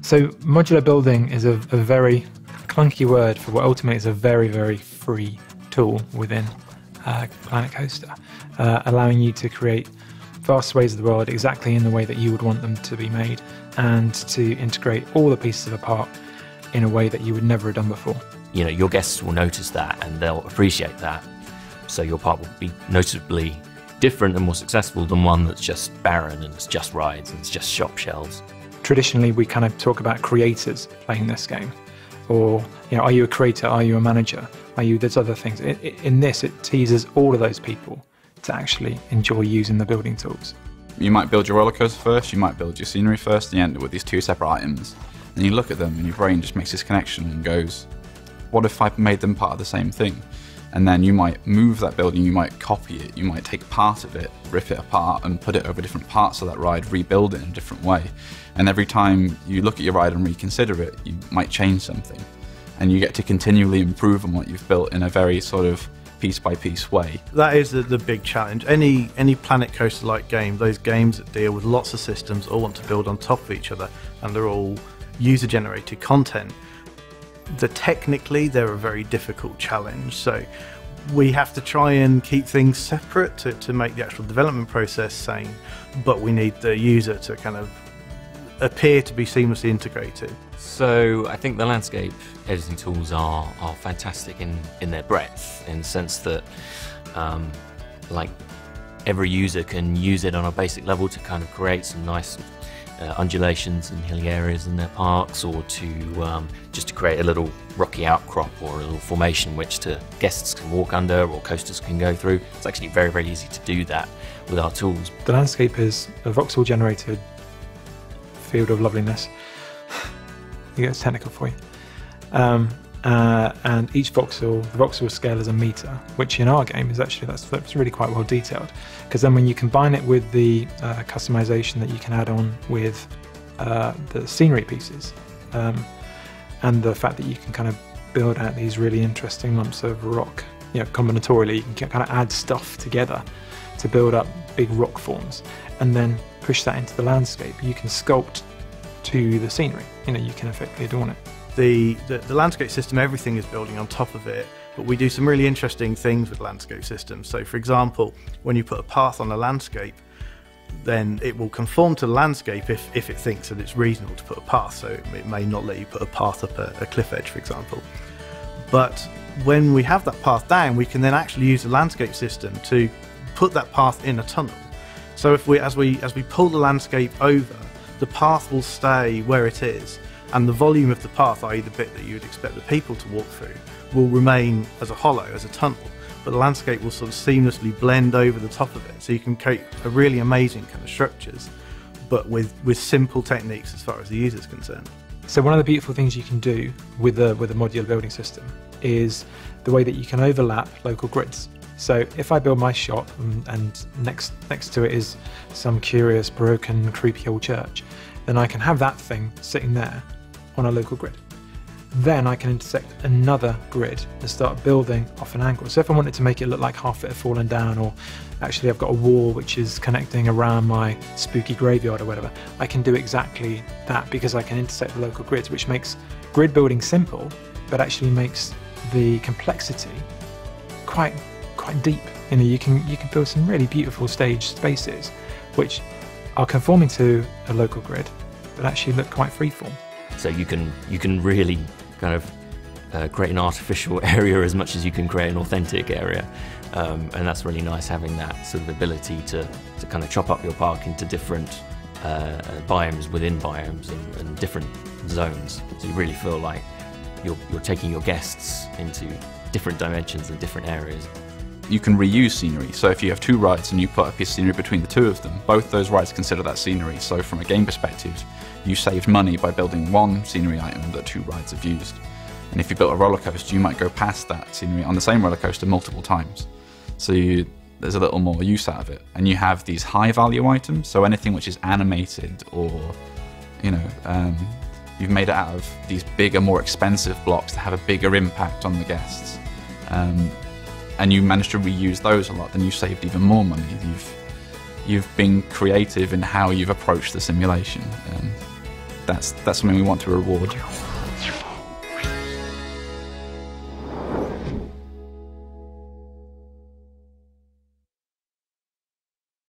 So modular building is a very clunky word for what ultimately is a very, very free tool within Planet Coaster, allowing you to create vast swathes of the world exactly in the way that you would want them to be made, and to integrate all the pieces of a park in a way that you would never have done before. You know, your guests will notice that and they'll appreciate that. So your park will be noticeably different and more successful than one that's just barren and it's just rides and it's just shop shelves. Traditionally, we kind of talk about creators playing this game, or are you a creator? Are you a manager? Are you there's other things? In this, it teases all of those people to actually enjoy using the building tools. You might build your roller coaster first, you might build your scenery first, and you end up with these two separate items. And you look at them and your brain just makes this connection and goes, what if I made them part of the same thing? And then you might move that building, you might copy it, you might take part of it, rip it apart and put it over different parts of that ride, rebuild it in a different way. And every time you look at your ride and reconsider it, you might change something. And you get to continually improve on what you've built in a very sort of piece-by-piece way. That is the big challenge. Any Planet Coaster-like game, those games that deal with lots of systems, all want to build on top of each other, and they're all user-generated content. Technically, they're a very difficult challenge, so we have to try and keep things separate to make the actual development process sane, but we need the user to kind of appear to be seamlessly integrated. So I think the landscape editing tools are fantastic in their breadth, in the sense that like every user can use it on a basic level to kind of create some nice undulations and hilly areas in their parks, or to just to create a little rocky outcrop or a little formation which guests can walk under or coasters can go through. It's actually very, very easy to do that with our tools. The landscape is a voxel generated field of loveliness. It's technical for you. And each voxel, the voxel scale is a meter, which in our game is actually, that's really quite well detailed, because then when you combine it with the customization that you can add on with the scenery pieces, and the fact that you can kind of build out these really interesting lumps of rock, combinatorially, you can kind of add stuff together to build up big rock forms, and then push that into the landscape. You can sculpt to the scenery, you can effectively adorn it. The landscape system, everything is building on top of it, but we do some really interesting things with landscape systems. So for example, when you put a path on a landscape, then it will conform to the landscape if it thinks that it's reasonable to put a path. So it may not let you put a path up a cliff edge, for example. But when we have that path down, we can then actually use the landscape system to put that path in a tunnel. So as we pull the landscape over, the path will stay where it is, and the volume of the path, i.e. the bit that you would expect the people to walk through, will remain as a hollow, as a tunnel, but the landscape will sort of seamlessly blend over the top of it. So you can create a really amazing kind of structures, but with simple techniques as far as the user is concerned. So one of the beautiful things you can do with a modular building system is the way that you can overlap local grids. So if I build my shop and next to it is some curious, broken, creepy old church, then I can have that thing sitting there on a local grid. Then I can intersect another grid and start building off an angle. So if I wanted to make it look like half it had fallen down, or actually I've got a wall which is connecting around my spooky graveyard or whatever, I can do exactly that because I can intersect the local grids, which makes grid building simple, but actually makes the complexity quite deep. You can build some really beautiful stage spaces which are conforming to a local grid, but actually look quite freeform. So you can really kind of create an artificial area as much as you can create an authentic area, and that's really nice, having that sort of ability to kind of chop up your park into different biomes within biomes and different zones. So you really feel like you're taking your guests into different dimensions and different areas. You can reuse scenery, so if you have two rides and you put a piece of scenery between the two of them, both those rides consider that scenery. So from a game perspective, you saved money by building one scenery item that two rides have used. And if you built a roller coaster, you might go past that scenery on the same roller coaster multiple times. So there's a little more use out of it. And you have these high value items, so anything which is animated or, you've made it out of these bigger, more expensive blocks that have a bigger impact on the guests. And you managed to reuse those a lot, then you saved even more money. You've been creative in how you've approached the simulation. that's something we want to reward.